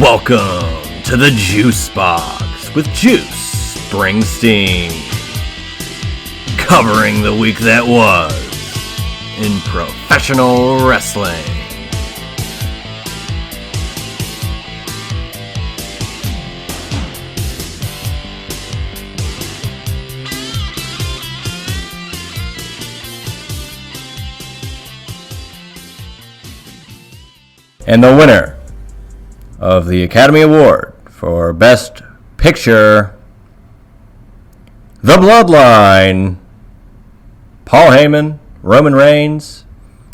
Welcome to the Juice Box with Juice Springsteen, covering the week that was in professional wrestling. And the winner of the Academy Award for Best Picture, The Bloodline, Paul Heyman, Roman Reigns,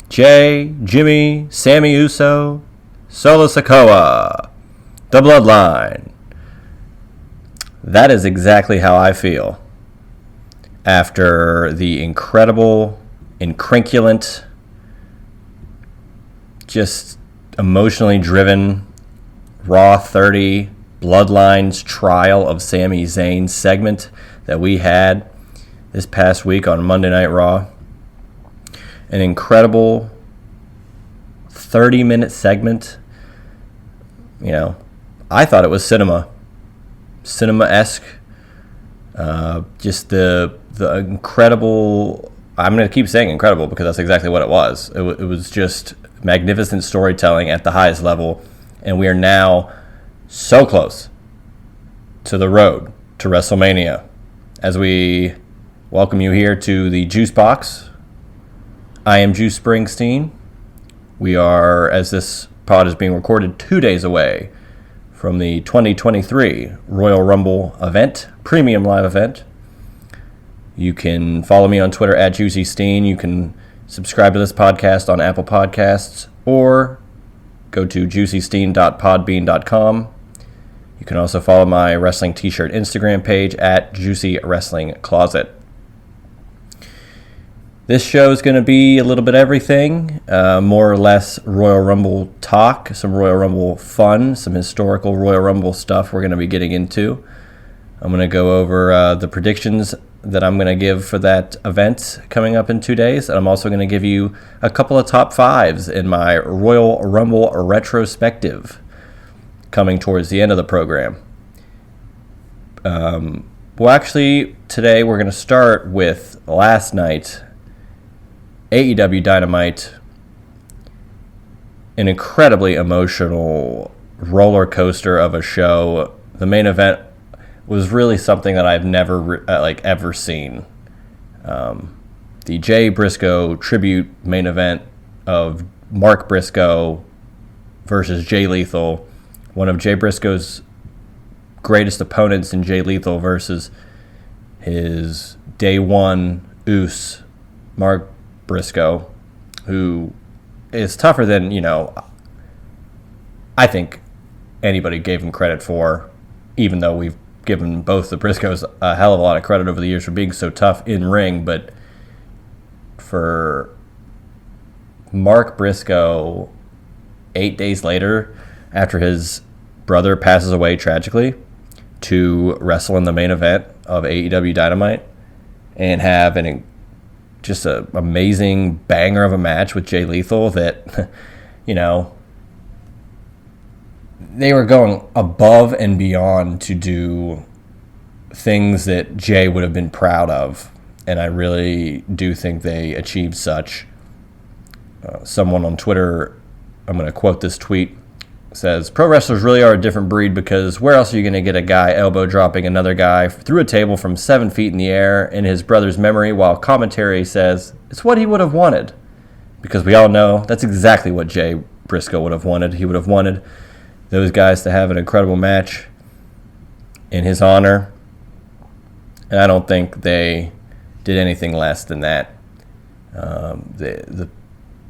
Jay, Jimmy, Sami Uso, Solo Sikoa, The Bloodline. That is exactly how I feel after the incredible, incrinculant, just emotionally driven Raw 30 Bloodlines trial of Sami Zayn segment that we had this past week on Monday Night Raw. An incredible 30-minute segment. I thought it was cinema-esque. Just the incredible, I'm going to keep saying incredible because that's exactly what it was. It was just magnificent storytelling at the highest level. And we are now so close to the road to WrestleMania. As we welcome you here to the Juice Box, I am Juice Springsteen. We are, as this pod is being recorded, 2 days away from the 2023 Royal Rumble event, premium live event. You can follow me on Twitter at JuicySteen. You can subscribe to this podcast on Apple Podcasts or go to juicysteen.podbean.com. You can also follow my wrestling t-shirt Instagram page at Juicy Wrestling Closet. This show is going to be a little bit everything, more or less Royal Rumble talk, some Royal Rumble fun, some historical Royal Rumble stuff we're going to be getting into. I'm going to go over the predictions that I'm going to give for that event coming up in 2 days. And I'm also going to give you a couple of top fives in my Royal Rumble retrospective coming towards the end of the program. Actually, today we're going to start with last night, AEW Dynamite, an incredibly emotional roller coaster of a show. The main event was really something that I've never ever seen. The Jay Briscoe tribute main event of Mark Briscoe versus Jay Lethal, one of Jay Briscoe's greatest opponents in Jay Lethal versus his day one Oos, Mark Briscoe, who is tougher than, I think anybody gave him credit for, even though we've given both the Briscoes a hell of a lot of credit over the years for being so tough in ring. But for Mark Briscoe, 8 days later, after his brother passes away tragically, to wrestle in the main event of AEW Dynamite and have just an amazing banger of a match with Jay Lethal that, they were going above and beyond to do things that Jay would have been proud of. And I really do think they achieved such. Someone on Twitter, I'm going to quote this tweet, says, "Pro wrestlers really are a different breed because where else are you going to get a guy elbow dropping another guy through a table from 7 feet in the air in his brother's memory while commentary says it's what he would have wanted?" Because we all know that's exactly what Jay Briscoe would have wanted. He would have wanted those guys to have an incredible match in his honor. And I don't think they did anything less than that. The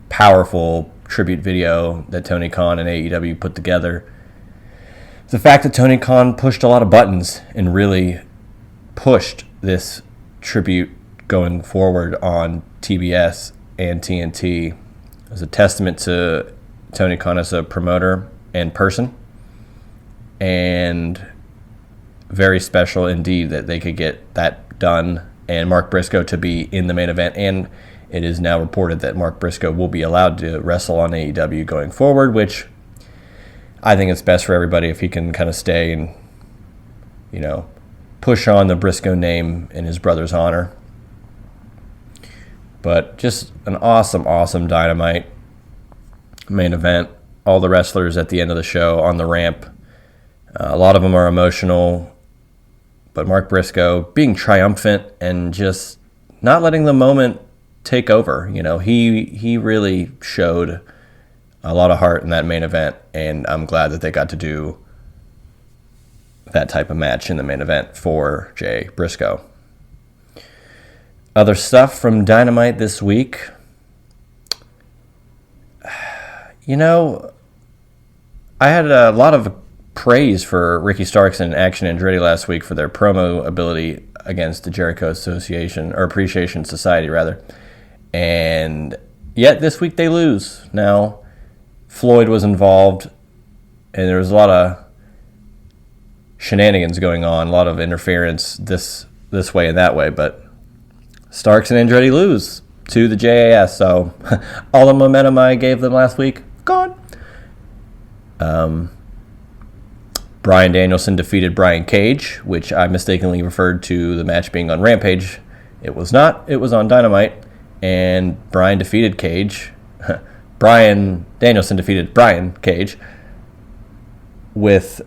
powerful tribute video that Tony Khan and AEW put together. The fact that Tony Khan pushed a lot of buttons and really pushed this tribute going forward on TBS and TNT is a testament to Tony Khan as a promoter and person, and very special indeed that they could get that done and Mark Briscoe to be in the main event. And it is now reported that Mark Briscoe will be allowed to wrestle on AEW going forward, which I think it's best for everybody if he can kind of stay and, push on the Briscoe name in his brother's honor. But just an awesome Dynamite main event. All the wrestlers at the end of the show on the ramp. A lot of them are emotional. But Mark Briscoe being triumphant and just not letting the moment take over. He really showed a lot of heart in that main event, and I'm glad that they got to do that type of match in the main event for Jay Briscoe. Other stuff from Dynamite this week. I had a lot of praise for Ricky Starks and Action Andretti last week for their promo ability against the Jericho Association, or Appreciation Society, rather. And yet this week they lose. Now, Floyd was involved, and there was a lot of shenanigans going on, a lot of interference this way and that way, but Starks and Andretti lose to the JAS, so all the momentum I gave them last week, gone. Bryan Danielson defeated Brian Cage, which I mistakenly referred to the match being on Rampage. It was not. It was on Dynamite, and Bryan defeated Cage. Bryan Danielson defeated Brian Cage with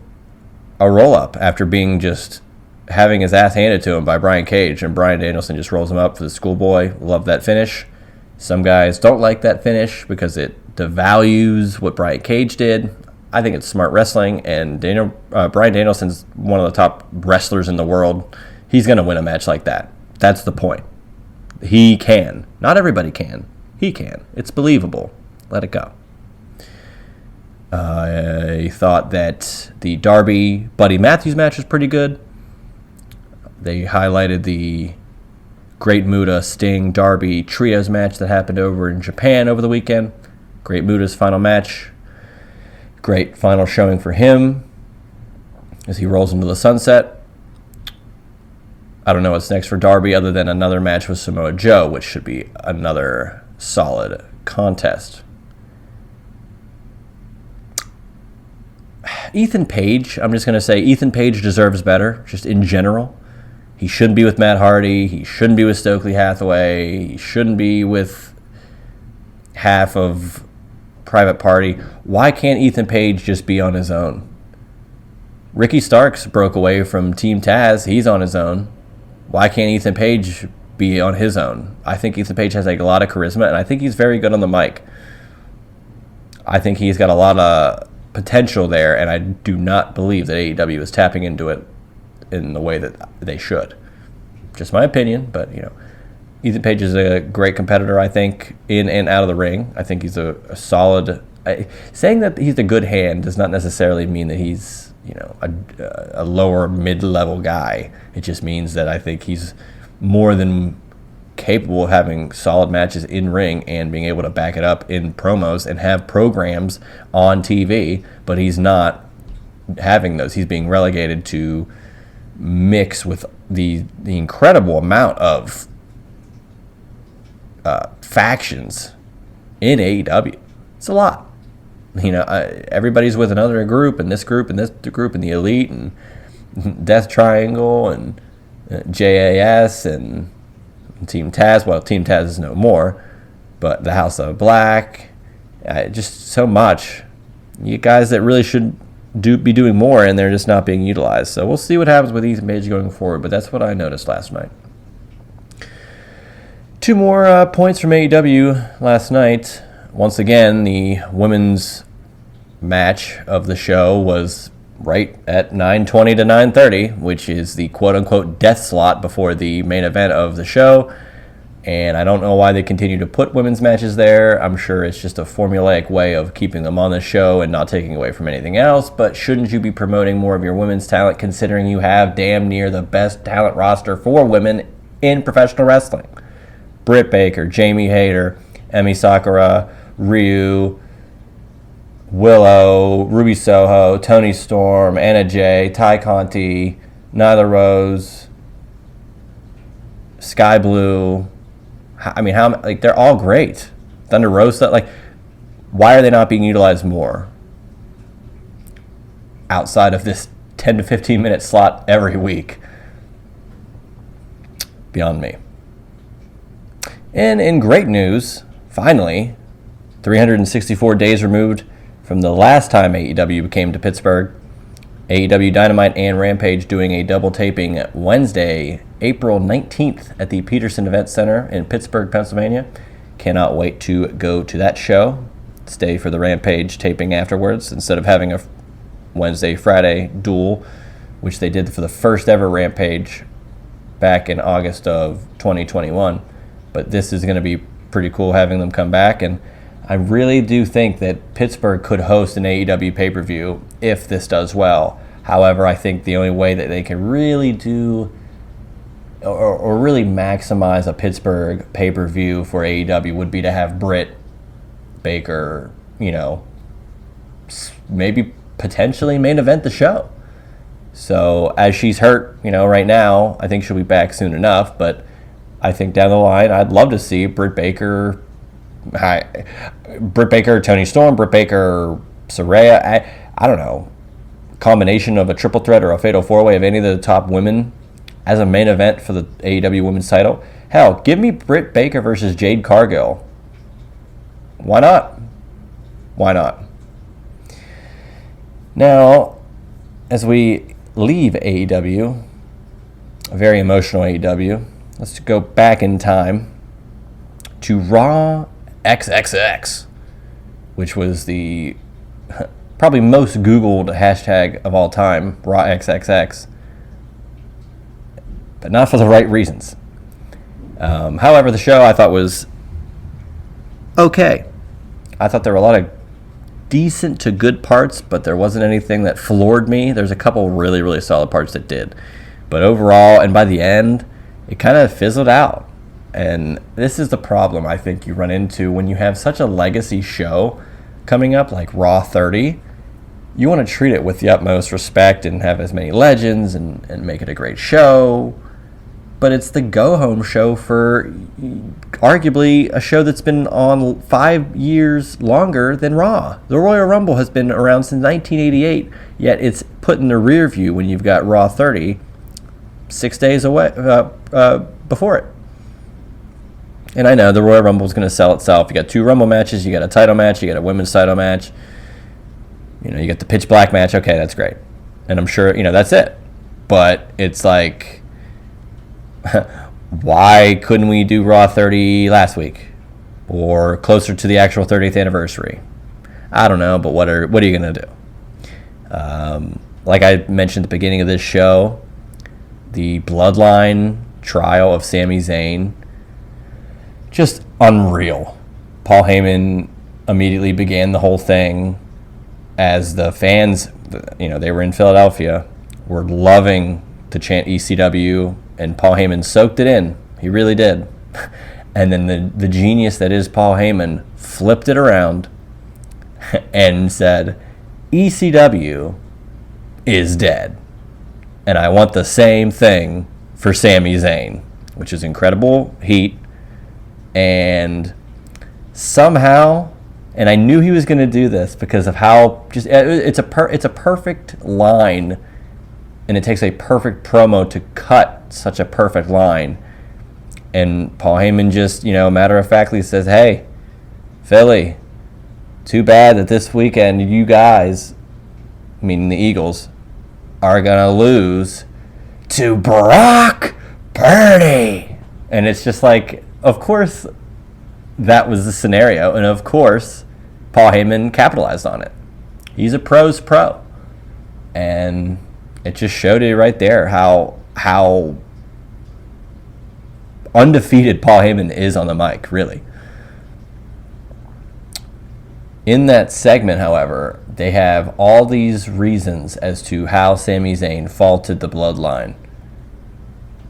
a roll-up after being just having his ass handed to him by Brian Cage, and Bryan Danielson just rolls him up for the schoolboy. Love that finish. Some guys don't like that finish because it devalues what Brian Cage did. I think it's smart wrestling, and Bryan Danielson's one of the top wrestlers in the world. He's going to win a match like that. That's the point. He can. Not everybody can. He can. It's believable. Let it go. I thought that the Darby Buddy Matthews match was pretty good. They highlighted the Great Muta Sting Darby Trios match that happened over in Japan over the weekend. Great Muta's final match. Great final showing for him as he rolls into the sunset. I don't know what's next for Darby other than another match with Samoa Joe, which should be another solid contest. Ethan Page, I'm just going to say Ethan Page deserves better, just in general. He shouldn't be with Matt Hardy. He shouldn't be with Stokely Hathaway. He shouldn't be with half of Private Party. Why can't Ethan Page just be on his own? Ricky Starks broke away from Team Taz. He's on his own. Why can't Ethan Page be on his own? I think Ethan Page has a lot of charisma, and I think he's very good on the mic. I think he's got a lot of potential there, and I do not believe that AEW is tapping into it in the way that they should. Just my opinion, but Ethan Page is a great competitor, I think, in and out of the ring. I think he's a solid... saying that he's a good hand does not necessarily mean that he's a lower mid-level guy. It just means that I think he's more than capable of having solid matches in ring and being able to back it up in promos and have programs on TV, but he's not having those. He's being relegated to mix with the incredible amount of factions in AEW. It's a lot. Everybody's with another group, and this group, and this group, and the Elite, and Death Triangle, and JAS, and Team Taz. Well, Team Taz is no more, but the House of Black. Just so much. You guys that really should be doing more, and they're just not being utilized. So we'll see what happens with Ethan Page going forward, but that's what I noticed last night. Two more points from AEW last night. Once again, the women's match of the show was right at 9:20 to 9:30, which is the quote-unquote death slot before the main event of the show. And I don't know why they continue to put women's matches there. I'm sure it's just a formulaic way of keeping them on the show and not taking away from anything else. But shouldn't you be promoting more of your women's talent, considering you have damn near the best talent roster for women in professional wrestling? Britt Baker, Jamie Hayter, Emi Sakura, Ryu, Willow, Ruby Soho, Toni Storm, Anna Jay, Ty Conti, Nyla Rose, Sky Blue. I mean, they're all great. Thunder Rosa, why are they not being utilized more? outside of this 10 to 15 minute slot every week. Beyond me. And in great news, finally, 364 days removed from the last time AEW came to Pittsburgh, AEW Dynamite and Rampage doing a double taping Wednesday, April 19th at the Peterson Event Center in Pittsburgh, Pennsylvania. Cannot wait to go to that show. Stay for the Rampage taping afterwards instead of having a Wednesday-Friday duel, which they did for the first ever Rampage back in August of 2021. But this is going to be pretty cool having them come back, and I really do think that Pittsburgh could host an AEW pay-per-view if this does well. However, I think the only way that they can really do or really maximize a Pittsburgh pay-per-view for AEW would be to have Britt Baker, maybe potentially main event the show. So as she's hurt, right now, I think she'll be back soon enough, but I think down the line, I'd love to see Britt Baker, Toni Storm, Britt Baker, Saraya. I don't know, combination of a triple threat or a fatal four-way of any of the top women as a main event for the AEW Women's title. Hell, give me Britt Baker versus Jade Cargill. Why not? Why not? Now, as we leave AEW, a very emotional AEW, let's go back in time to Raw XXX, which was the probably most Googled hashtag of all time, Raw XXX, but not for the right reasons. However, the show I thought was okay. I thought there were a lot of decent to good parts, but there wasn't anything that floored me. There's a couple really, really solid parts that did. But overall, and by the end, it kind of fizzled out. And this is the problem I think you run into when you have such a legacy show coming up like Raw 30. You want to treat it with the utmost respect and have as many legends and make it a great show. But it's the go-home show for arguably a show that's been on 5 years longer than Raw. The Royal Rumble has been around since 1988, yet it's put in the rear view when you've got Raw 30 6 days away before it. And I know the Royal Rumble is going to sell itself. You got 2 Rumble matches, you got a title match, you got a women's title match. You got the pitch black match. Okay, that's great. And I'm sure, that's it. But it's like, why couldn't we do Raw 30 last week? Or closer to the actual 30th anniversary? I don't know, but what are you going to do? Like I mentioned at the beginning of this show, the Bloodline trial of Sami Zayn, just unreal. Paul Heyman immediately began the whole thing as the fans, they were in Philadelphia, were loving to chant ECW, and Paul Heyman soaked it in. He really did. And then the genius that is Paul Heyman flipped it around and said, ECW is dead. And I want the same thing for Sami Zayn, which is incredible heat. And somehow, and I knew he was going to do this because of how just it's a perfect line, and it takes a perfect promo to cut such a perfect line. And Paul Heyman just, matter-of-factly says, hey, Philly, too bad that this weekend you guys, meaning the Eagles, are going to lose to Brock Purdy. And it's just like, of course, that was the scenario. And of course, Paul Heyman capitalized on it. He's a pro's pro. And it just showed you right there how undefeated Paul Heyman is on the mic, really. In that segment, however, they have all these reasons as to how Sami Zayn faulted the Bloodline.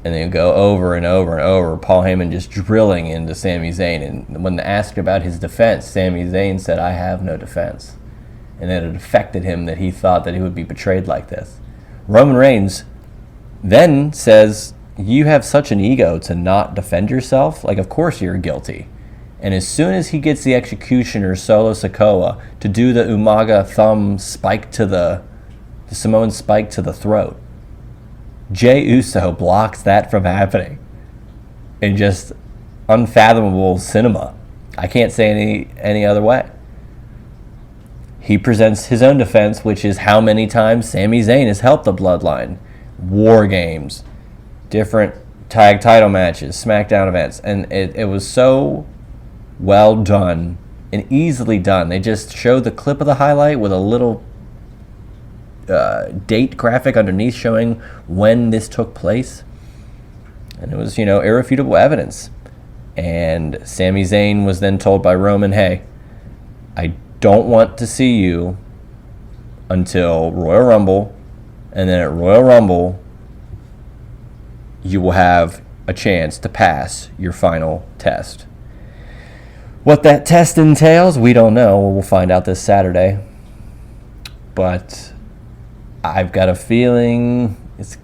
And they go over and over and over, Paul Heyman just drilling into Sami Zayn. And when asked about his defense, Sami Zayn said, I have no defense. And that it affected him that he thought that he would be betrayed like this. Roman Reigns then says, you have such an ego to not defend yourself? Like, of course you're guilty. And as soon as he gets the executioner, Solo Sikoa, to do the Umaga thumb spike to the the Samoan spike to the throat. Jey Uso blocks that from happening in just unfathomable cinema. I can't say any other way. He presents his own defense, which is how many times Sami Zayn has helped the Bloodline. War games, different tag title matches, SmackDown events, and it was so well done and easily done. They just showed the clip of the highlight with a little date graphic underneath showing when this took place. And it was, irrefutable evidence. And Sami Zayn was then told by Roman, hey, I don't want to see you until Royal Rumble. And then at Royal Rumble, you will have a chance to pass your final test. What that test entails, we don't know. We'll find out this Saturday. But I've got a feeling it's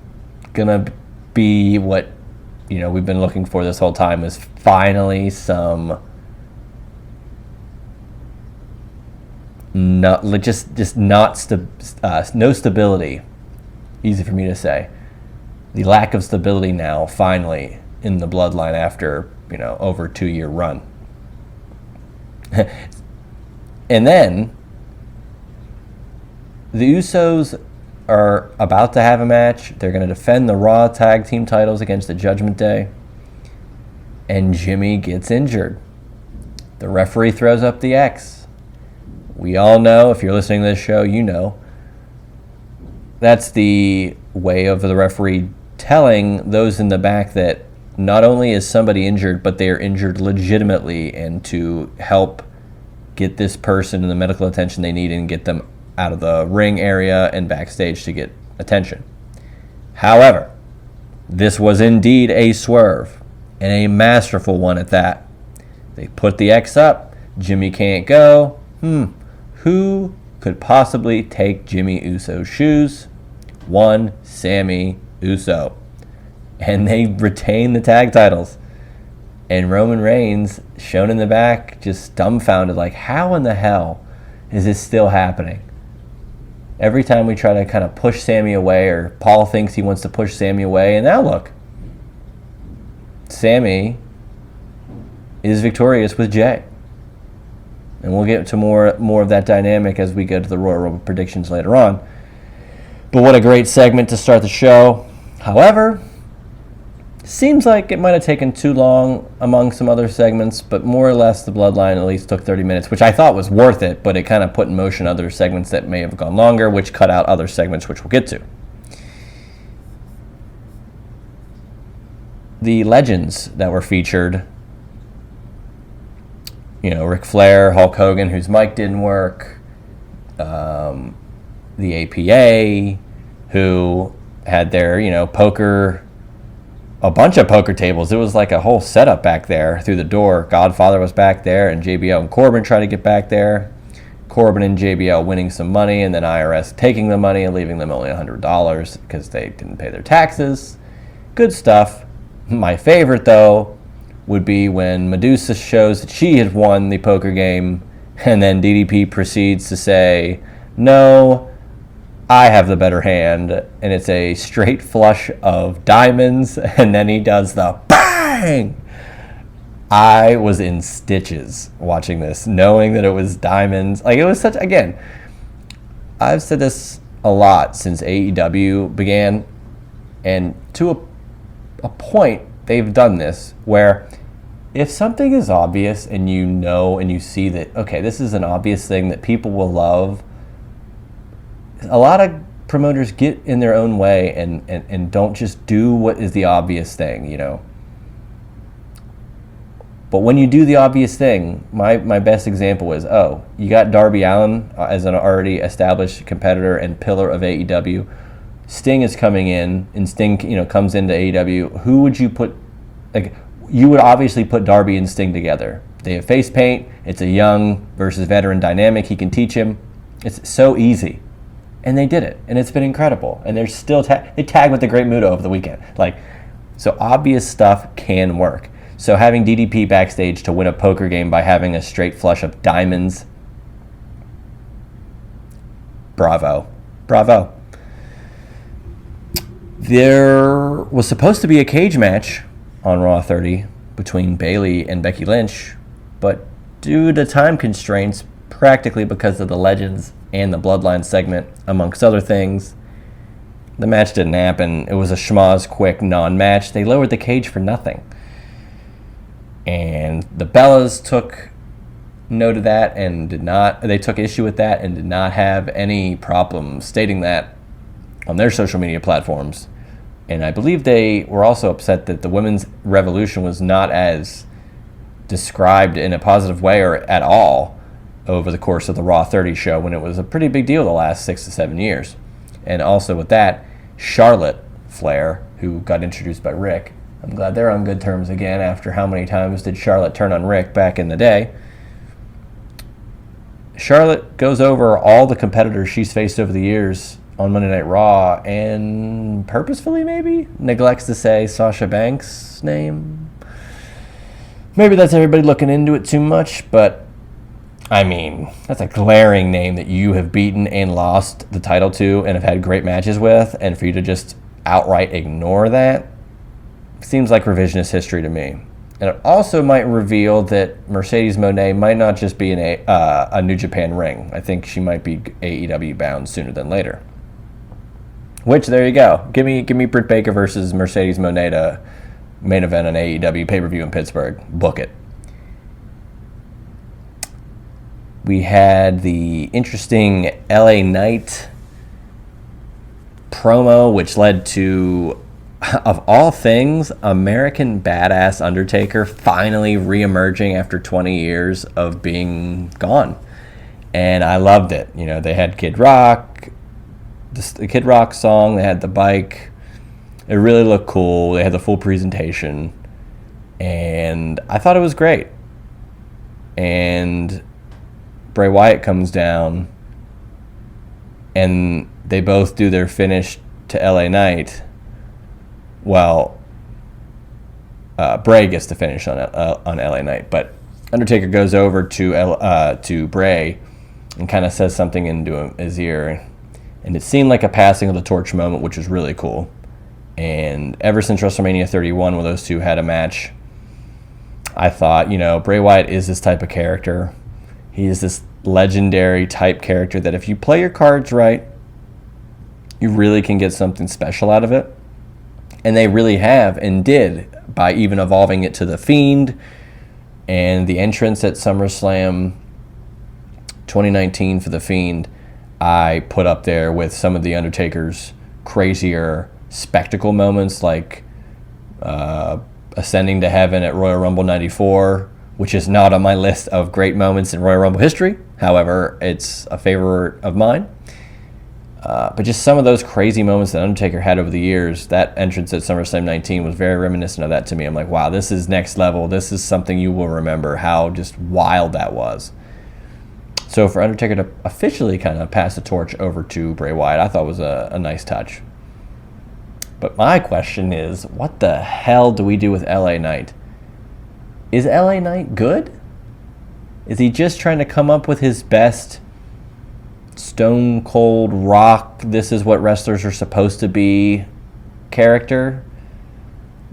going to be what, we've been looking for this whole time, is finally some no stability. Easy for me to say. The lack of stability now, finally, in the Bloodline after, over a 2-year run. And then the Usos are about to have a match. They're going to defend the Raw Tag Team titles against the Judgment Day. And Jimmy gets injured. The referee throws up the X. We all know, if you're listening to this show, you know. That's the way of the referee telling those in the back that not only is somebody injured, but they are injured legitimately, and to help get this person the medical attention they need and get them out of the ring area and backstage to get attention. However, this was indeed a swerve, and a masterful one at that. They put the X up. Jimmy can't go. Who could possibly take Jimmy Uso's shoes? One Sami Uso. And they retain the tag titles. And Roman Reigns, shown in the back, just dumbfounded, like, how in the hell is this still happening? Every time we try to kind of push Sami away, or Paul thinks he wants to push Sami away, and now look. Sami is victorious with Jey. And we'll get to more of that dynamic as we go to the Royal Rumble predictions later on. But what a great segment to start the show. However, seems like it might have taken too long among some other segments, but more or less the Bloodline at least took 30 minutes, which I thought was worth it, but it kind of put in motion other segments that may have gone longer, which cut out other segments, which we'll get to. The legends that were featured, Ric Flair, Hulk Hogan, whose mic didn't work, the APA, who had their, a bunch of poker tables. It was like a whole setup back there through the door. Godfather was back there, and JBL and Corbin tried to get back there. Corbin and JBL winning some money, and then IRS taking the money and leaving them only $100 because they didn't pay their taxes. Good stuff. My favorite, though, would be when Medusa shows that she had won the poker game, and then DDP proceeds to say, no, I have the better hand, and it's a straight flush of diamonds, and then he does the bang! I was in stitches watching this, knowing that it was diamonds. Like, it was such, again, I've said this a lot since AEW began, and to a point, they've done this, where if something is obvious and you know and you see that, okay, this is an obvious thing that people will love, a lot of promoters get in their own way and don't just do what is the obvious thing, But when you do the obvious thing, my best example is, you got Darby Allin as an already established competitor and pillar of AEW. Sting is coming in, and Sting, comes into AEW. Who would you put? Like, you would obviously put Darby and Sting together. They have face paint. It's a young versus veteran dynamic. He can teach him. It's so easy. And they did it, and it's been incredible. And they're still they tag with the Great Muto over the weekend. So obvious stuff can work. So having DDP backstage to win a poker game by having a straight flush of diamonds, bravo. There was supposed to be a cage match on Raw 30 between Bayley and Becky Lynch, but due to time constraints, practically because of the Legends and the Bloodline segment, amongst other things, the match didn't happen. It was a schmoz quick non-match. They lowered the cage for nothing. And the Bellas took note of that and they took issue with that and did not have any problem stating that on their social media platforms. And I believe they were also upset that the women's revolution was not as described in a positive way or at all over the course of the Raw 30 show, when it was a pretty big deal the last 6 to 7 years. And also with that, Charlotte Flair, who got introduced by Rick, I'm glad they're on good terms again after how many times did Charlotte turn on Rick back in the day. Charlotte goes over all the competitors she's faced over the years on Monday Night Raw and purposefully maybe neglects to say Sasha Banks' name. Maybe that's everybody looking into it too much, but I mean, that's a glaring name that you have beaten and lost the title to and have had great matches with, and for you to just outright ignore that seems like revisionist history to me. And it also might reveal that Mercedes Moné might not just be in a New Japan ring. I think she might be AEW bound sooner than later. Which, there you go. Give me Britt Baker versus Mercedes Moné to main event on AEW pay-per-view in Pittsburgh. Book it. We had the interesting LA Knight promo, which led to, of all things, American Badass Undertaker finally reemerging after 20 years of being gone. And I loved it. You know, they had Kid Rock, the Kid Rock song, they had the bike. It really looked cool. They had the full presentation. And I thought it was great. And Bray Wyatt comes down, and they both do their finish to LA Knight. Well, Bray gets to finish on LA Knight, but Undertaker goes over to Bray and kind of says something into his ear, and it seemed like a passing of the torch moment, which was really cool. And ever since WrestleMania 31, when those two had a match, I thought, you know, Bray Wyatt is this type of character. He is this legendary type character that if you play your cards right, you really can get something special out of it. And they really have and did, by even evolving it to The Fiend and the entrance at SummerSlam 2019 for The Fiend. I put up there with some of The Undertaker's crazier spectacle moments, like ascending to heaven at Royal Rumble 94, which is not on my list of great moments in Royal Rumble history. However, it's a favorite of mine. But just some of those crazy moments that Undertaker had over the years, that entrance at SummerSlam 19 was very reminiscent of that to me. I'm like, wow, this is next level. This is something you will remember, how just wild that was. So for Undertaker to officially kind of pass the torch over to Bray Wyatt, I thought was a nice touch. But my question is, what the hell do we do with LA Knight? Is LA Knight good? Is he just trying to come up with his best Stone Cold Rock, this is what wrestlers are supposed to be character?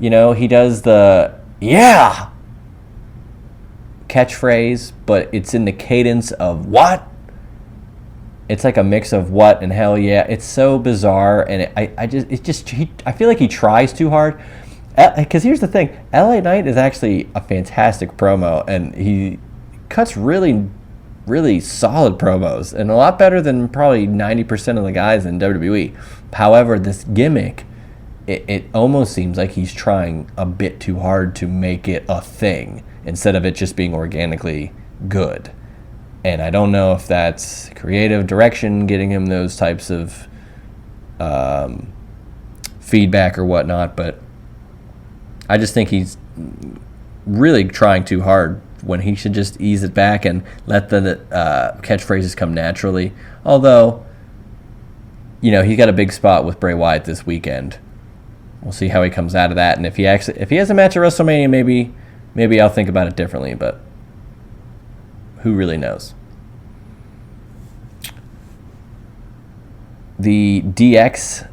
You know, he does the yeah catchphrase, but it's in the cadence of what? It's like a mix of what and hell yeah. It's so bizarre, and I feel like he tries too hard. Because here's the thing, LA Knight is actually a fantastic promo, and he cuts really, really solid promos, and a lot better than probably 90% of the guys in WWE. However, this gimmick, it almost seems like he's trying a bit too hard to make it a thing, instead of it just being organically good. And I don't know if that's creative direction, getting him those types of feedback or whatnot, but I just think he's really trying too hard when he should just ease it back and let the catchphrases come naturally. Although, you know, he got a big spot with Bray Wyatt this weekend. We'll see how he comes out of that, and if he has a match at WrestleMania, maybe I'll think about it differently, but who really knows? The DX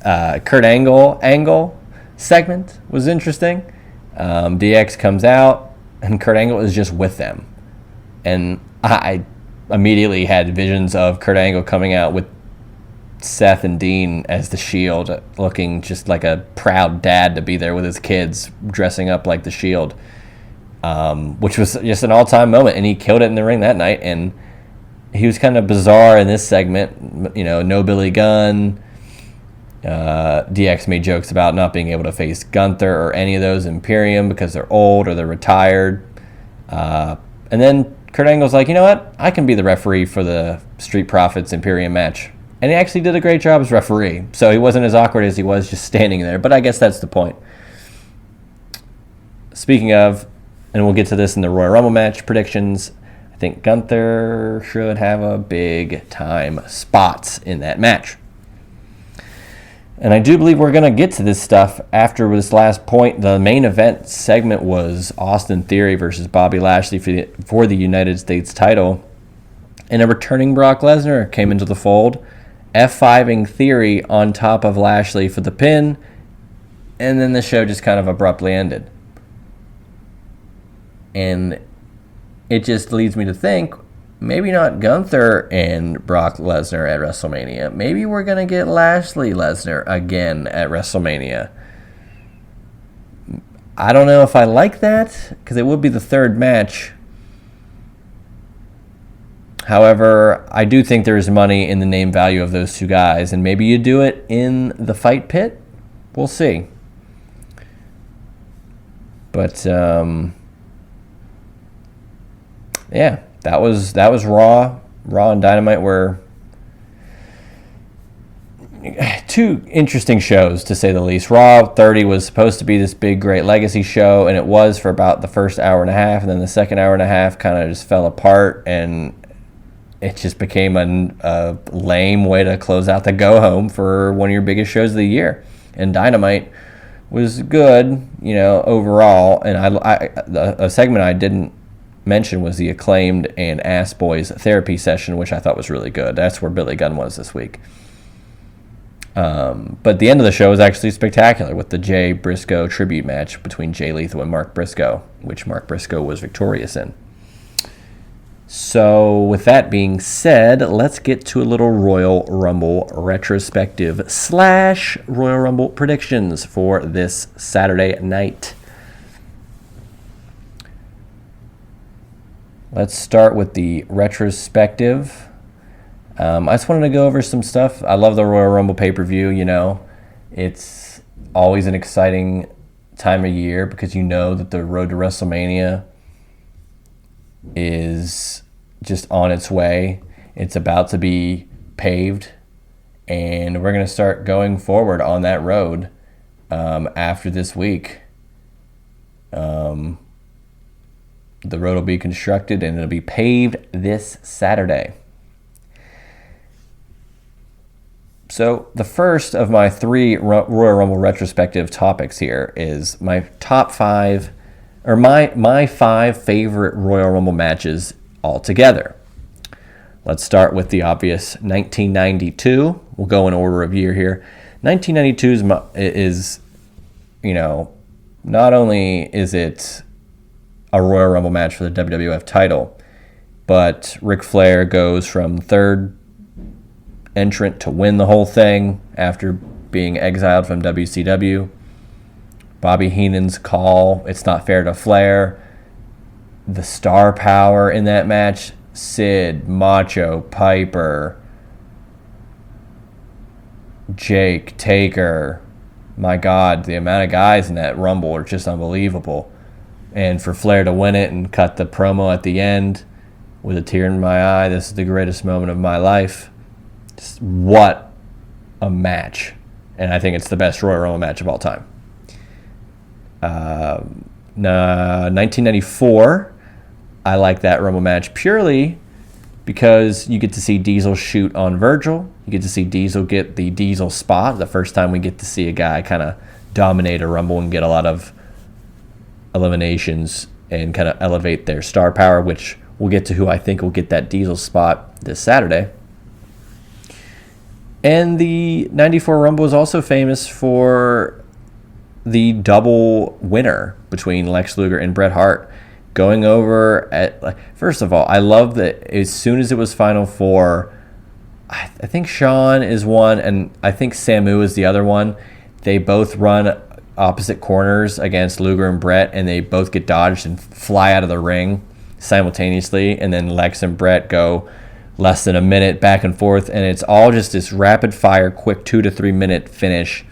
Kurt Angle segment was interesting. DX comes out, and Kurt Angle is just with them. And I immediately had visions of Kurt Angle coming out with Seth and Dean as the Shield, looking just like a proud dad to be there with his kids, dressing up like the Shield, which was just an all-time moment. And he killed it in the ring that night. And he was kind of bizarre in this segment. No Billy Gunn. DX made jokes about not being able to face Gunther or any of those Imperium because they're old or they're retired. And then Kurt Angle's like, you know what? I can be the referee for the Street Profits Imperium match. And he actually did a great job as referee. So he wasn't as awkward as he was just standing there. But I guess that's the point. Speaking of, and we'll get to this in the Royal Rumble match predictions, I think Gunther should have a big time spot in that match. And I do believe we're going to get to this stuff after this last point. The main event segment was Austin Theory versus Bobby Lashley for the United States title. And a returning Brock Lesnar came into the fold, F5ing Theory on top of Lashley for the pin. And then the show just kind of abruptly ended. And it just leads me to think, maybe not Gunther and Brock Lesnar at WrestleMania. Maybe we're going to get Lashley Lesnar again at WrestleMania. I don't know if I like that, because it would be the third match. However, I do think there is money in the name value of those two guys, and maybe you do it in the fight pit. We'll see. But, yeah. That was Raw. Raw and Dynamite were two interesting shows, to say the least. Raw 30 was supposed to be this big, great legacy show, and it was for about the first hour and a half, and then the second hour and a half kind of just fell apart, and it just became a lame way to close out the go-home for one of your biggest shows of the year. And Dynamite was good, overall, and a segment I didn't mention was the Acclaimed and Ass Boys therapy session, which I thought was really good. That's where Billy Gunn was this week. But the end of the show was actually spectacular with the Jay Briscoe tribute match between Jay Lethal and Mark Briscoe, which Mark Briscoe was victorious in. So with that being said, let's get to a little Royal Rumble retrospective / Royal Rumble predictions for this Saturday night. Let's start with the retrospective. I just wanted to go over some stuff. I love the Royal Rumble pay-per-view, It's always an exciting time of year because that the road to WrestleMania is just on its way. It's about to be paved, and we're going to start going forward on that road after this week. The road will be constructed, and it'll be paved this Saturday. So the first of my 3 Royal Rumble retrospective topics here is my top 5, or my 5 favorite Royal Rumble matches altogether. Let's start with the obvious 1992. We'll go in order of year here. 1992 is not only is it a Royal Rumble match for the WWF title, but Ric Flair goes from third entrant to win the whole thing after being exiled from WCW. Bobby Heenan's call, it's not fair to Flair. The star power in that match, Sid, Macho, Piper, Jake, Taker. My God, the amount of guys in that Rumble are just unbelievable. And for Flair to win it and cut the promo at the end with a tear in my eye, this is the greatest moment of my life. Just what a match. And I think it's the best Royal Rumble match of all time. 1994, I like that Rumble match purely because you get to see Diesel shoot on Virgil. You get to see Diesel get the Diesel spot. The first time we get to see a guy kind of dominate a Rumble and get a lot of eliminations and kind of elevate their star power, which we'll get to who I think will get that Diesel spot this Saturday. And the 94 Rumble is also famous for the double winner between Lex Luger and Bret Hart. Going over at, first of all, I love that as soon as it was Final Four, I think Shawn is one, and I think Samu is the other one. They both run opposite corners against Luger and Bret, and they both get dodged and fly out of the ring simultaneously. And then Lex and Bret go less than a minute back and forth, and it's all just this rapid fire, quick 2 to 3 minute finish.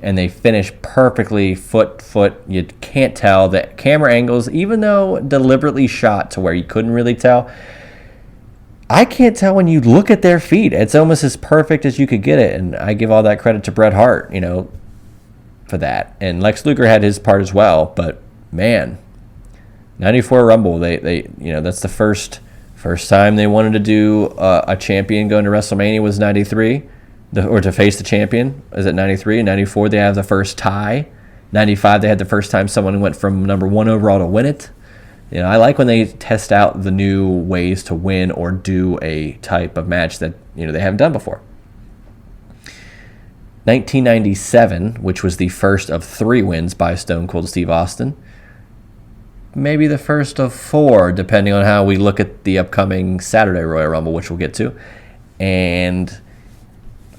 And they finish perfectly, foot. You can't tell. The camera angles, even though deliberately shot to where you couldn't really tell, I can't tell when you look at their feet. It's almost as perfect as you could get it. And I give all that credit to Bret Hart, for that. And Lex Luger had his part as well. But, man, 94 Rumble, they that's the first time they wanted to do a champion going to WrestleMania was 93. Or to face the champion is at 93. 94, they have the first tie. 95, they had the first time someone went from number 1 overall to win it. I like when they test out the new ways to win or do a type of match that they haven't done before. 1997, which was the first of 3 wins by Stone Cold Steve Austin. Maybe the first of 4, depending on how we look at the upcoming Saturday Royal Rumble, which we'll get to. And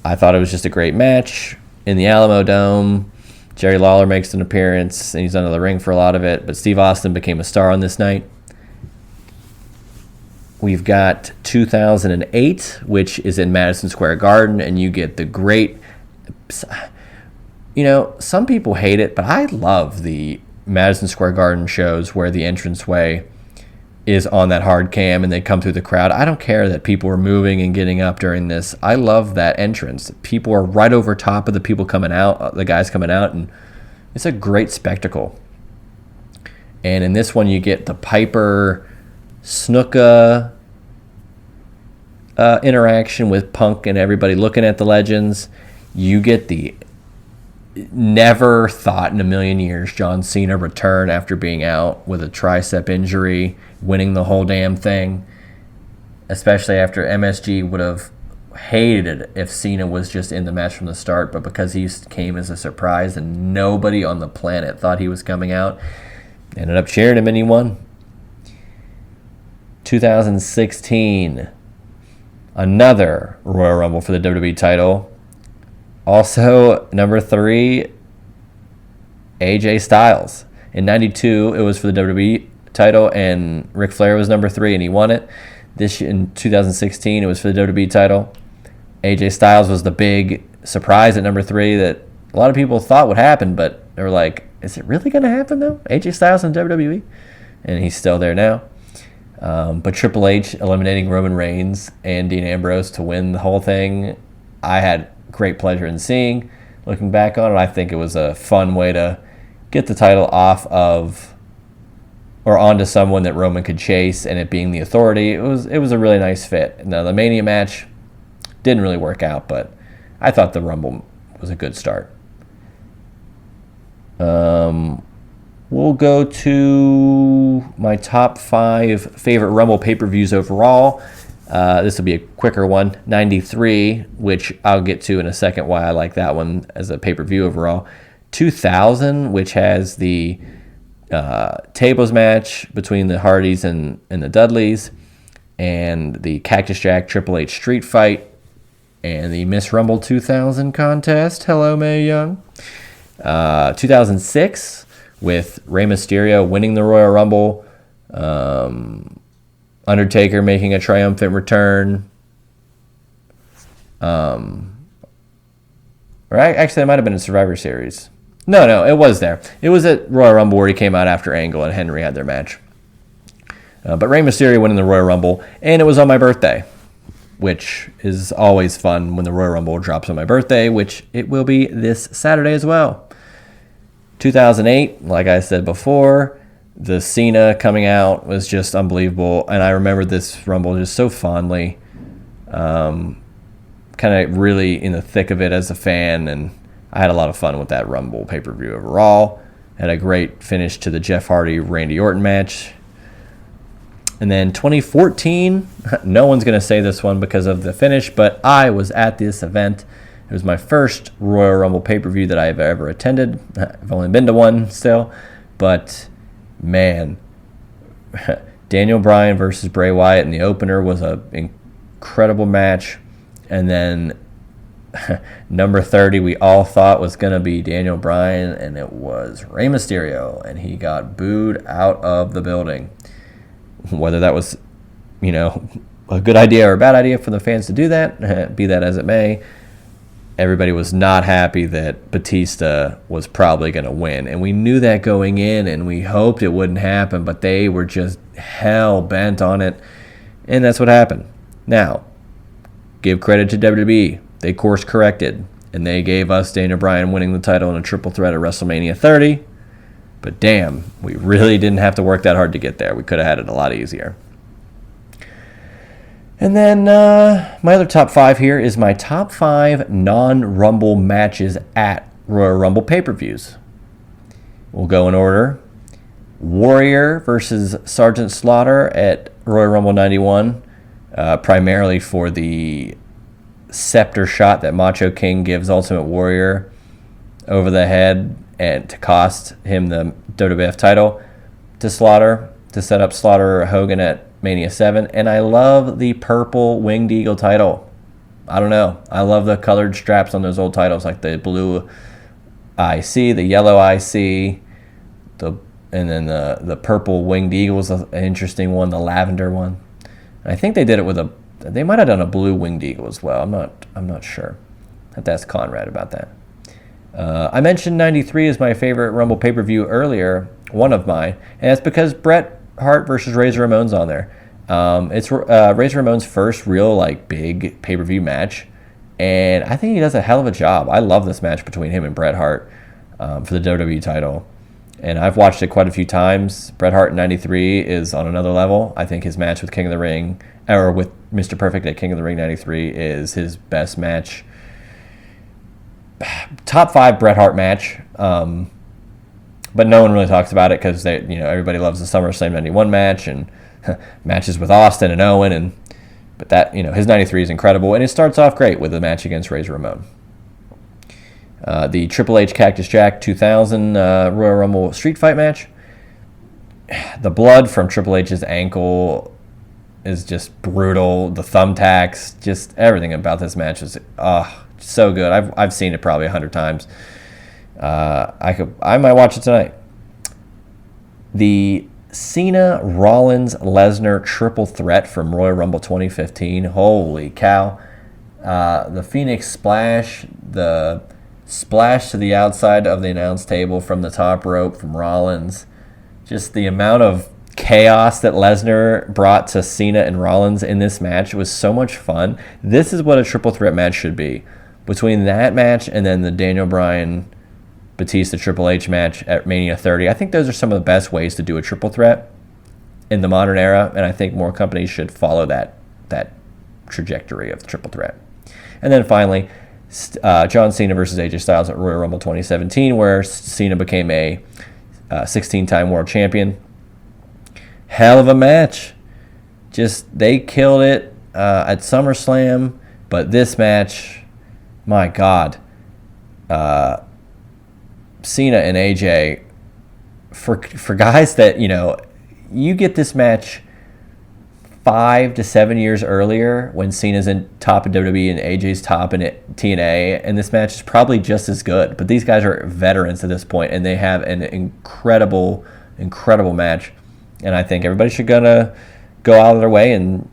I thought it was just a great match in the Alamo Dome. Jerry Lawler makes an appearance, and he's under the ring for a lot of it. But Steve Austin became a star on this night. We've got 2008, which is in Madison Square Garden, and you get the great... some people hate it, but I love the Madison Square Garden shows where the entranceway is on that hard cam and they come through the crowd. I don't care that people are moving and getting up during this. I love that entrance. People are right over top of the people coming out, the guys coming out, and it's a great spectacle. And in this one, you get the Piper Snuka interaction with Punk and everybody looking at the legends. You get the never thought in a million years John Cena return after being out with a tricep injury, winning the whole damn thing, especially after MSG would have hated it if Cena was just in the match from the start, but because he came as a surprise and nobody on the planet thought he was coming out, ended up cheering him and he won. 2016, another Royal Rumble for the WWE title. Also, number 3, AJ Styles. In 92, it was for the WWE title, and Ric Flair was number 3, and he won it. In 2016, it was for the WWE title. AJ Styles was the big surprise at number 3 that a lot of people thought would happen, but they were like, is it really going to happen, though? AJ Styles in WWE? And he's still there now. But Triple H eliminating Roman Reigns and Dean Ambrose to win the whole thing, I had great pleasure in seeing. Looking back on it, I think it was a fun way to get the title off of or onto someone that Roman could chase, and it being the Authority. It was a really nice fit. Now, the Mania match didn't really work out, but I thought the Rumble was a good start. We'll go to my top 5 favorite Rumble pay-per-views overall. This will be a quicker one. 93, which I'll get to in a second why I like that one as a pay-per-view overall. 2000, which has the tables match between the Hardys and the Dudleys, and the Cactus Jack Triple H street fight, and the Miss Rumble 2000 contest. Hello, Mae Young. 2006, with Rey Mysterio winning the Royal Rumble. Undertaker making a triumphant return. Or actually, it might have been a Survivor Series. No, it was there. It was at Royal Rumble where he came out after Angle and Henry had their match. But Rey Mysterio winning the Royal Rumble, and it was on my birthday, which is always fun when the Royal Rumble drops on my birthday, which it will be this Saturday as well. 2008, like I said before, the Cena coming out was just unbelievable, and I remember this Rumble just so fondly. Kind of really in the thick of it as a fan, and I had a lot of fun with that Rumble pay-per-view overall. Had a great finish to the Jeff Hardy-Randy Orton match. And then 2014, no one's going to say this one because of the finish, but I was at this event. It was my first Royal Rumble pay-per-view that I have ever attended. I've only been to one still, but man, Daniel Bryan versus Bray Wyatt in the opener was an incredible match. And then number 30 we all thought was going to be Daniel Bryan, and it was Rey Mysterio, and he got booed out of the building. Whether that was, a good idea or a bad idea for the fans to do that, be that as it may, everybody was not happy that Batista was probably going to win. And we knew that going in, and we hoped it wouldn't happen, but they were just hell-bent on it, and that's what happened. Now, give credit to WWE. They course-corrected, and they gave us Daniel Bryan winning the title in a triple threat at WrestleMania 30. But damn, we really didn't have to work that hard to get there. We could have had it a lot easier. And then my other top 5 here is my top 5 non-Rumble matches at Royal Rumble pay-per-views. We'll go in order. Warrior versus Sergeant Slaughter at Royal Rumble 91, primarily for the scepter shot that Macho King gives Ultimate Warrior over the head and to cost him the WWF title to Slaughter, to set up Slaughter Hogan at Mania 7. And I love the purple Winged Eagle title. I don't know. I love the colored straps on those old titles, like the blue IC, the yellow IC, and then the purple Winged Eagle was an interesting one, the lavender one. And I think they did it with they might have done a blue Winged Eagle as well. I'm not sure. I have to ask Conrad about that. I mentioned 93 as my favorite Rumble pay-per-view earlier, one of mine, and that's because Bret Hart versus Razor Ramon's on there. It's Razor Ramon's first real big pay-per-view match, and I think he does a hell of a job. I love this match between him and Bret Hart for the WWE title, and I've watched it quite a few times. Bret Hart in 93 is on another level. I think his match with King of the Ring, or with Mr. Perfect at King of the Ring 93, is his best match. Top 5 Bret Hart match, but no one really talks about it because everybody loves the SummerSlam 91 match and matches with Austin and Owen, but that his 93 is incredible, and it starts off great with the match against Razor Ramon. The Triple H Cactus Jack 2000 Royal Rumble street fight match. The blood from Triple H's ankle is just brutal. The thumbtacks, just everything about this match is so good. I've seen it probably 100 times. I might watch it tonight. The Cena, Rollins, Lesnar triple threat from Royal Rumble 2015. Holy cow. The Phoenix Splash, the splash to the outside of the announce table from the top rope from Rollins. Just the amount of chaos that Lesnar brought to Cena and Rollins in this match was so much fun. This is what a triple threat match should be. Between that match and then the Daniel Bryan Batista Triple H match at Mania 30, I think those are some of the best ways to do a triple threat in the modern era, and I think more companies should follow that trajectory of the triple threat. And then finally, John Cena versus AJ Styles at Royal Rumble 2017, where Cena became a 16-time world champion. Hell of a match. Just, they killed it at SummerSlam, but this match, my God. Cena and AJ, for guys that, you get this match 5 to 7 years earlier when Cena's in top of WWE and AJ's top in TNA, and this match is probably just as good. But these guys are veterans at this point, and they have an incredible, incredible match. And I think everybody should go out of their way and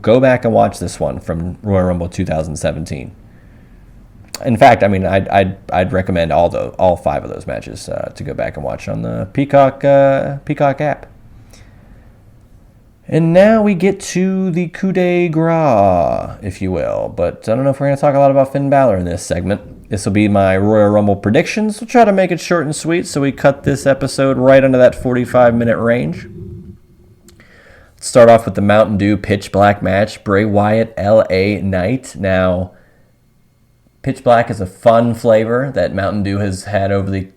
go back and watch this one from Royal Rumble 2017. In fact, I'd recommend all 5 of those matches to go back and watch on the Peacock app. And now we get to the coup de grace, if you will. But I don't know if we're going to talk a lot about Finn Balor in this segment. This will be my Royal Rumble predictions. We'll try to make it short and sweet, so we cut this episode right under that 45-minute range. Let's start off with the Mountain Dew Pitch Black match. Bray Wyatt, LA Knight. Now, Pitch Black is a fun flavor that Mountain Dew has had over the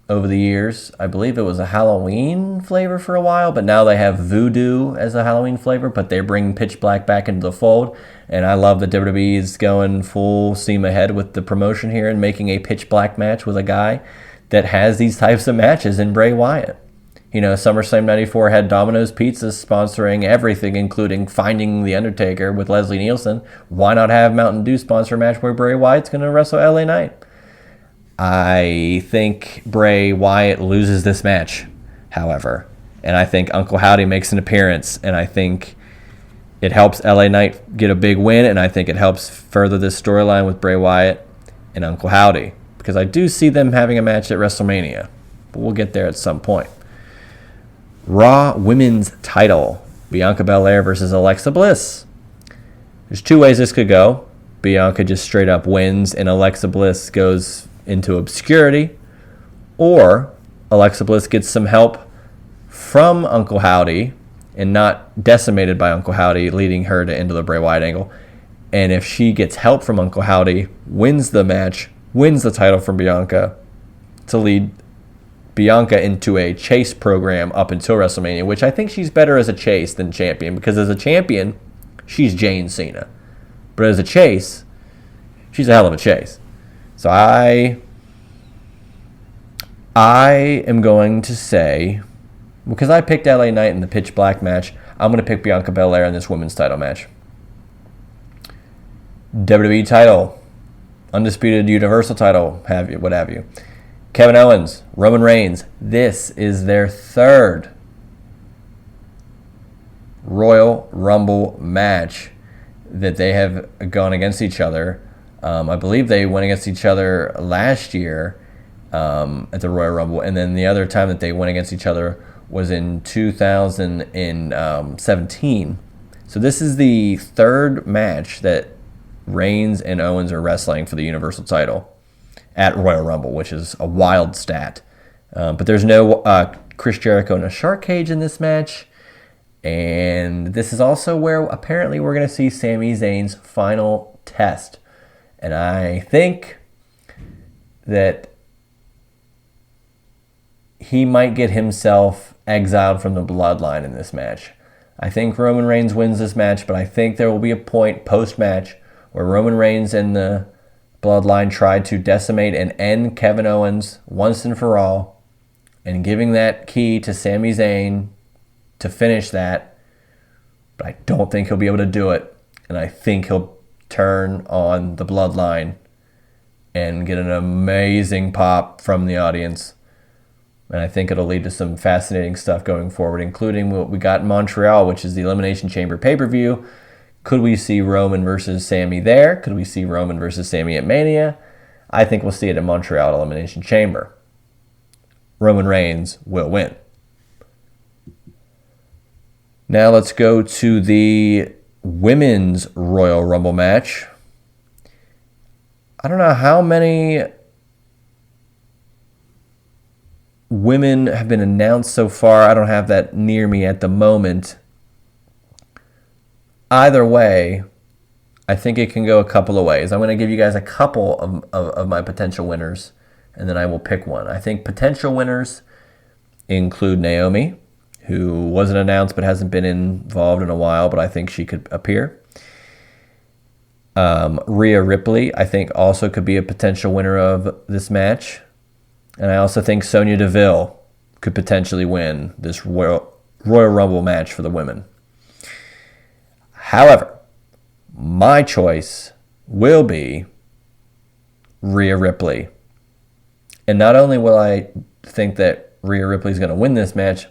over the years. I believe it was a Halloween flavor for a while, but now they have Voodoo as a Halloween flavor, but they bring Pitch Black back into the fold. And I love that WWE is going full steam ahead with the promotion here and making a Pitch Black match with a guy that has these types of matches in Bray Wyatt. You know, SummerSlam 94 had Domino's Pizza sponsoring everything, including Finding the Undertaker with Leslie Nielsen. Why not have Mountain Dew sponsor a match where Bray Wyatt's going to wrestle LA Knight? I think Bray Wyatt loses this match, however. And I think Uncle Howdy makes an appearance. And I think it helps LA Knight get a big win. And I think it helps further this storyline with Bray Wyatt and Uncle Howdy. Because I do see them having a match at WrestleMania. But we'll get there at some point. Raw Women's title. Bianca Belair versus Alexa Bliss. There's two ways this could go. Bianca just straight up wins and Alexa Bliss goes into obscurity. Or Alexa Bliss gets some help from Uncle Howdy and not decimated by Uncle Howdy, leading her to into the Bray Wyatt angle. And if she gets help from Uncle Howdy, wins the match, wins the title from Bianca to lead Bianca into a chase program up until WrestleMania, which I think she's better as a chase than champion, because as a champion, she's Jane Cena. But as a chase, she's a hell of a chase. So I am going to say, because I picked LA Knight in the Pitch Black match, I'm going to pick Bianca Belair in this women's title match. WWE title, undisputed Universal title, what have you. Kevin Owens, Roman Reigns. This is their third Royal Rumble match that they have gone against each other. I believe they went against each other last year at the Royal Rumble, and then the other time that they went against each other was in 2017. So this is the third match that Reigns and Owens are wrestling for the Universal title at Royal Rumble, which is a wild stat. But there's no Chris Jericho in a shark cage in this match. And this is also where apparently we're going to see Sami Zayn's final test. And I think that he might get himself exiled from the bloodline in this match. I think Roman Reigns wins this match, but I think there will be a point post-match where Roman Reigns and the bloodline tried to decimate and end Kevin Owens once and for all, and giving that key to Sami Zayn to finish that. But I don't think he'll be able to do it, and I think he'll turn on the bloodline and get an amazing pop from the audience. And I think it'll lead to some fascinating stuff going forward, including what we got in Montreal, which is the Elimination Chamber pay-per-view. Could we see Roman versus Sami there? Could we see Roman versus Sami at Mania? I think we'll see it at Montreal Elimination Chamber. Roman Reigns will win. Now let's go to the Women's Royal Rumble match. I don't know how many women have been announced so far. I don't have that near me at the moment. Either way, I think it can go a couple of ways. I'm going to give you guys a couple of my potential winners, and then I will pick one. I think potential winners include Naomi, who wasn't announced but hasn't been involved in a while, but I think she could appear. Rhea Ripley, I think, also could be a potential winner of this match. And I also think Sonya Deville could potentially win this Royal Rumble match for the women. However, my choice will be Rhea Ripley. And not only will I think that Rhea Ripley is going to win this match,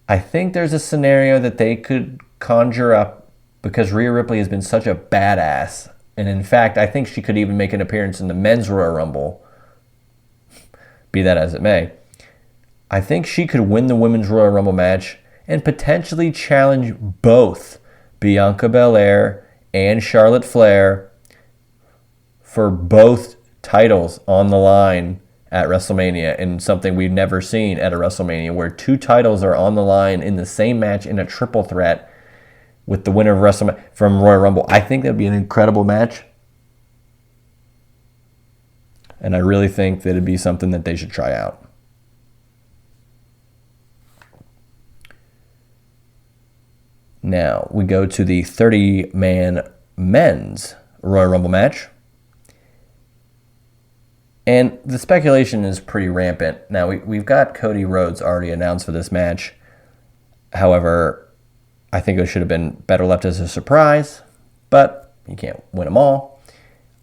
I think there's a scenario that they could conjure up because Rhea Ripley has been such a badass. And in fact, I think she could even make an appearance in the Men's Royal Rumble. Be that as it may. I think she could win the Women's Royal Rumble match and potentially challenge both Bianca Belair and Charlotte Flair for both titles on the line at WrestleMania, and something we've never seen at a WrestleMania, where two titles are on the line in the same match in a triple threat with the winner of WrestleMania from Royal Rumble. I think that'd be an incredible match, and I really think that it'd be something that they should try out. Now, we go to the 30-man men's Royal Rumble match. And the speculation is pretty rampant. Now, we've got Cody Rhodes already announced for this match. However, I think it should have been better left as a surprise, but you can't win them all.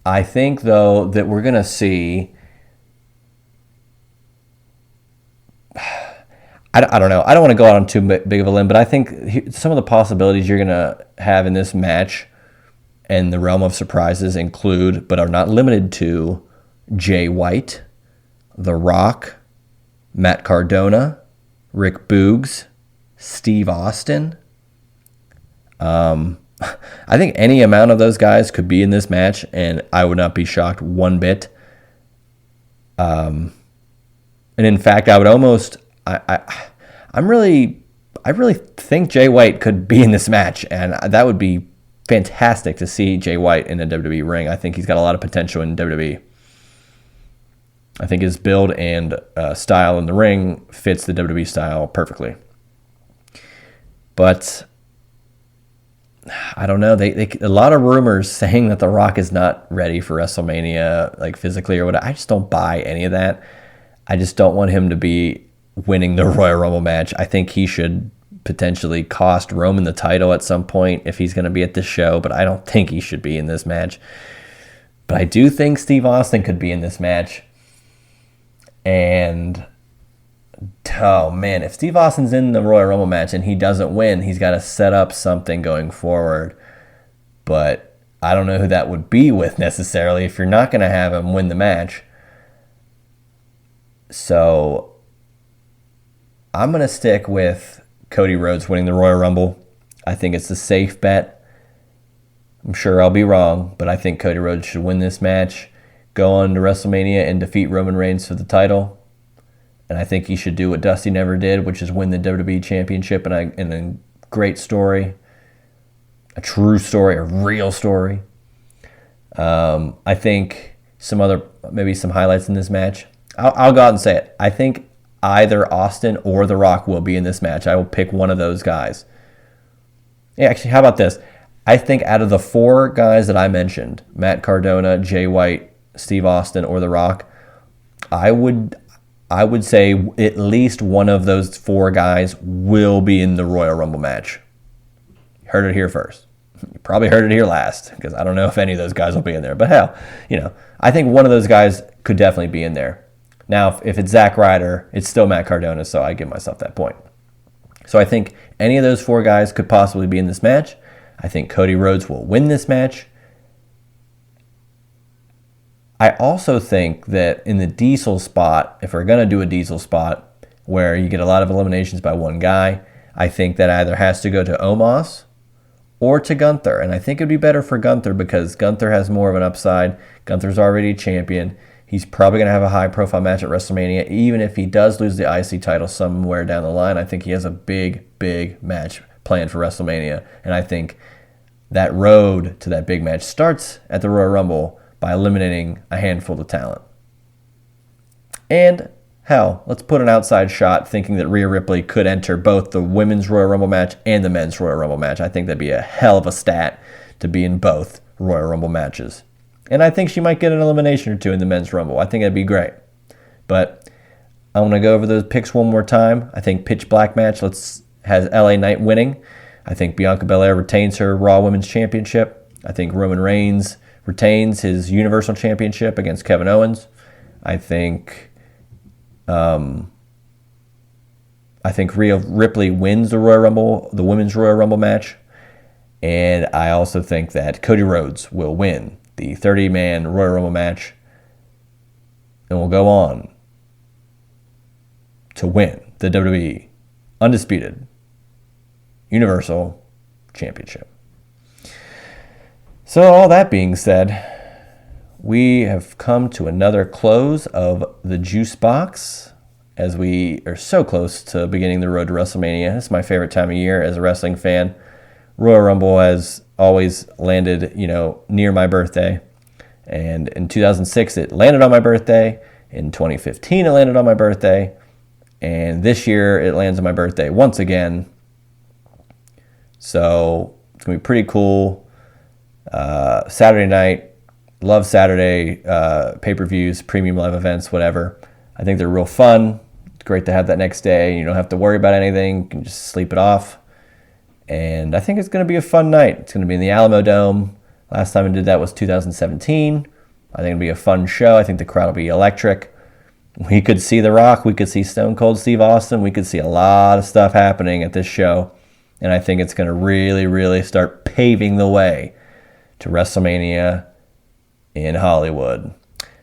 I think, though, that we're going to see... I don't know. I don't want to go out on too big of a limb, but I think some of the possibilities you're going to have in this match and the realm of surprises include, but are not limited to, Jay White, The Rock, Matt Cardona, Rick Boogs, Steve Austin. I think any amount of those guys could be in this match, and I would not be shocked one bit. And in fact, I would almost... I really think Jay White could be in this match, and that would be fantastic to see Jay White in a WWE ring. I think he's got a lot of potential in WWE. I think his build and style in the ring fits the WWE style perfectly. But I don't know. They a lot of rumors saying that The Rock is not ready for WrestleMania, like physically or whatever. I just don't buy any of that. I just don't want him to be winning the Royal Rumble match. I think he should potentially cost Roman the title at some point if he's going to be at this show, but I don't think he should be in this match. But I do think Steve Austin could be in this match. And, oh man, if Steve Austin's in the Royal Rumble match and he doesn't win, he's got to set up something going forward. But I don't know who that would be with necessarily if you're not going to have him win the match. So I'm going to stick with Cody Rhodes winning the Royal Rumble. I think it's a safe bet. I'm sure I'll be wrong, but I think Cody Rhodes should win this match, go on to WrestleMania and defeat Roman Reigns for the title. And I think he should do what Dusty never did, which is win the WWE Championship in a great story, a true story, a real story. I think maybe some highlights in this match. I'll go out and say it. I think either Austin or The Rock will be in this match. I will pick one of those guys. Yeah, actually, how about this? I think out of the four guys that I mentioned, Matt Cardona, Jay White, Steve Austin, or The Rock, I would say at least one of those four guys will be in the Royal Rumble match. You heard it here first. You probably heard it here last, because I don't know if any of those guys will be in there. But hell, I think one of those guys could definitely be in there. Now, if it's Zack Ryder, it's still Matt Cardona, so I give myself that point. So I think any of those four guys could possibly be in this match. I think Cody Rhodes will win this match. I also think that in the Diesel spot, if we're going to do a Diesel spot where you get a lot of eliminations by one guy, I think that either has to go to Omos or to Gunther. And I think it would be better for Gunther because Gunther has more of an upside. Gunther's already a champion. He's probably going to have a high-profile match at WrestleMania. Even if he does lose the IC title somewhere down the line, I think he has a big, big match planned for WrestleMania. And I think that road to that big match starts at the Royal Rumble by eliminating a handful of talent. And, hell, let's put an outside shot thinking that Rhea Ripley could enter both the Women's Royal Rumble match and the Men's Royal Rumble match. I think that'd be a hell of a stat to be in both Royal Rumble matches. And I think she might get an elimination or two in the Men's Rumble. I think that'd be great. But I want to go over those picks one more time. I think Pitch Black match has LA Knight winning. I think Bianca Belair retains her Raw Women's Championship. I think Roman Reigns retains his Universal Championship against Kevin Owens. I think Rhea Ripley wins the Royal Rumble, the Women's Royal Rumble match. And I also think that Cody Rhodes will win the 30-man Royal Rumble match and will go on to win the WWE Undisputed Universal Championship. So all that being said, we have come to another close of the Juice Box as we are so close to beginning the road to WrestleMania. It's my favorite time of year as a wrestling fan. Royal Rumble has always landed, near my birthday. And in 2006, it landed on my birthday. In 2015, it landed on my birthday. And this year, it lands on my birthday once again. So it's going to be pretty cool. Saturday night, love Saturday pay-per-views, premium live events, whatever. I think they're real fun. It's great to have that next day. You don't have to worry about anything. You can just sleep it off. And I think it's going to be a fun night. It's going to be in the Alamo Dome. Last time I did that was 2017. I think it'll be a fun show. I think the crowd will be electric. We could see The Rock. We could see Stone Cold Steve Austin. We could see a lot of stuff happening at this show. And I think it's going to really, really start paving the way to WrestleMania in Hollywood.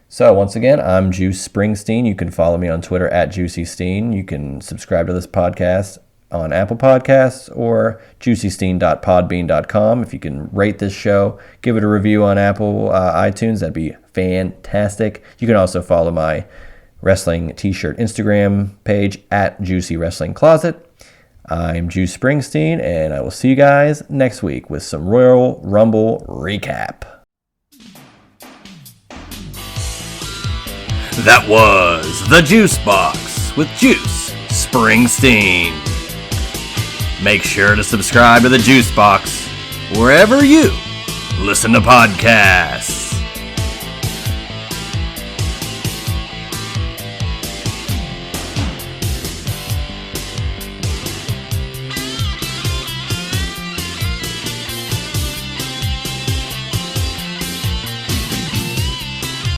So once again, I'm Juice Springsteen. You can follow me on Twitter at JuicySteen. You can subscribe to this podcast on Apple Podcasts or juicysteen.podbean.com. If you can rate this show, give it a review on Apple iTunes, that'd be fantastic. You can also follow my wrestling t-shirt Instagram page at Juicy Wrestling Closet. I'm Juice Springsteen, and I will see you guys next week with some Royal Rumble recap. That was The Juice Box with Juice Springsteen. Make sure to subscribe to The Juice Box wherever you listen to podcasts.